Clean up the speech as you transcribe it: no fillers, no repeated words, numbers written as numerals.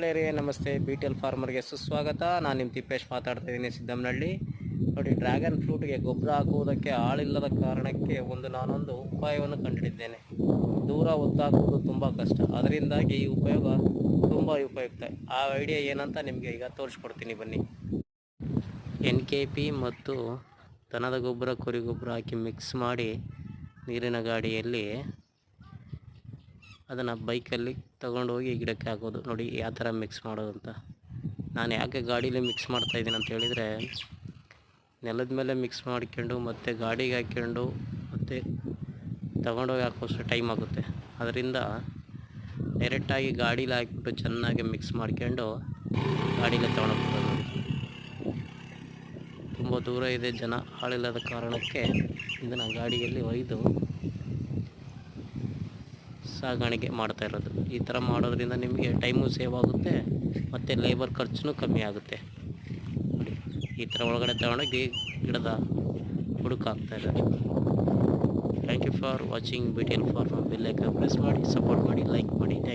ಗೆಳೆಯರೇ ನಮಸ್ತೆ. B T L ಫಾರ್ಮರ್ಗೆ ಸುಸ್ವಾಗತ. ನಾನು ನಿಮ್ಮ ತಿಪ್ಪೇಶ್ ಮಾತಾಡ್ತಾ ಇದ್ದೀನಿ, ಸಿದ್ದಮ್ಮನಹಳ್ಳಿ. ನೋಡಿ, ಡ್ರ್ಯಾಗನ್ ಫ್ರೂಟ್ಗೆ ಗೊಬ್ಬರ ಹಾಕುವುದಕ್ಕೆ ಆಳಿಲ್ಲದ ಕಾರಣಕ್ಕೆ ನಾನೊಂದು ಉಪಾಯವನ್ನು ಕಂಡುಹಿಡಿದ್ದೇನೆ. ದೂರ ಒತ್ತಾಕುವುದು ತುಂಬ ಕಷ್ಟ, ಅದರಿಂದಾಗಿ ಈ ಉಪಯೋಗ ತುಂಬ ಉಪಯುಕ್ತ. ಆ ಐಡಿಯಾ ಏನಂತ ನಿಮಗೆ ಈಗ ತೋರಿಸ್ಕೊಡ್ತೀನಿ, ಬನ್ನಿ. NKP ಮತ್ತು ದನದ ಗೊಬ್ಬರ, ಕುರಿ ಗೊಬ್ಬರ ಹಾಕಿ ಮಿಕ್ಸ್ ಮಾಡಿ ನೀರಿನ ಗಾಡಿಯಲ್ಲಿ ಅದನ್ನು ಬೈಕಲ್ಲಿ ತೊಗೊಂಡೋಗಿ ಗಿಡಕ್ಕೆ ಹಾಕೋದು. ನೋಡಿ ಯಾವ ಥರ ಮಿಕ್ಸ್ ಮಾಡೋದು ಅಂತ. ನಾನು ಯಾಕೆ ಗಾಡೀಲಿ ಮಿಕ್ಸ್ ಮಾಡ್ತಾಯಿದ್ದೀನಿ ಅಂತ ಹೇಳಿದರೆ, ನೆಲದ ಮೇಲೆ ಮಿಕ್ಸ್ ಮಾಡ್ಕೊಂಡು ಮತ್ತು ಗಾಡಿಗೆ ಹಾಕ್ಕೊಂಡು ಮತ್ತು ತೊಗೊಂಡೋಗಿ ಹಾಕೋಷ್ಟು ಟೈಮ್ ಆಗುತ್ತೆ. ಅದರಿಂದ ಡೈರೆಕ್ಟಾಗಿ ಗಾಡೀಲಿ ಹಾಕ್ಬಿಟ್ಟು ಚೆನ್ನಾಗಿ ಮಿಕ್ಸ್ ಮಾಡ್ಕೊಂಡು ಗಾಡೀಲಿ ತೊಗೊಂಡೋಗ್ಬೋದು. ನೋಡಿ, ತುಂಬ ದೂರ ಇದೆ, ಜನ ಆಳಿಲ್ಲದ ಕಾರಣಕ್ಕೆ ಇದನ್ನು ಗಾಡಿಯಲ್ಲಿ ಒಯ್ದು ಸಾಗಾಣಿಕೆ ಮಾಡ್ತಾ ಇರೋದು. ಈ ಥರ ಮಾಡೋದ್ರಿಂದ ನಿಮಗೆ ಟೈಮು ಸೇವ್ ಆಗುತ್ತೆ ಮತ್ತು ಲೇಬರ್ ಖರ್ಚು ಕಮ್ಮಿ ಆಗುತ್ತೆ. ನೋಡಿ, ಈ ಥರ ಒಳಗಡೆ ತಗೊಂಡೋಗಿ ಗಿಡದ ಹುಡುಕಾಗ್ತಾ ಇರೋದು. Thank you for watching BTL farmer. Bell icon press ಮಾಡಿ, ಸಪೋರ್ಟ್ ಮಾಡಿ, ಲೈಕ್ ಮಾಡಿ.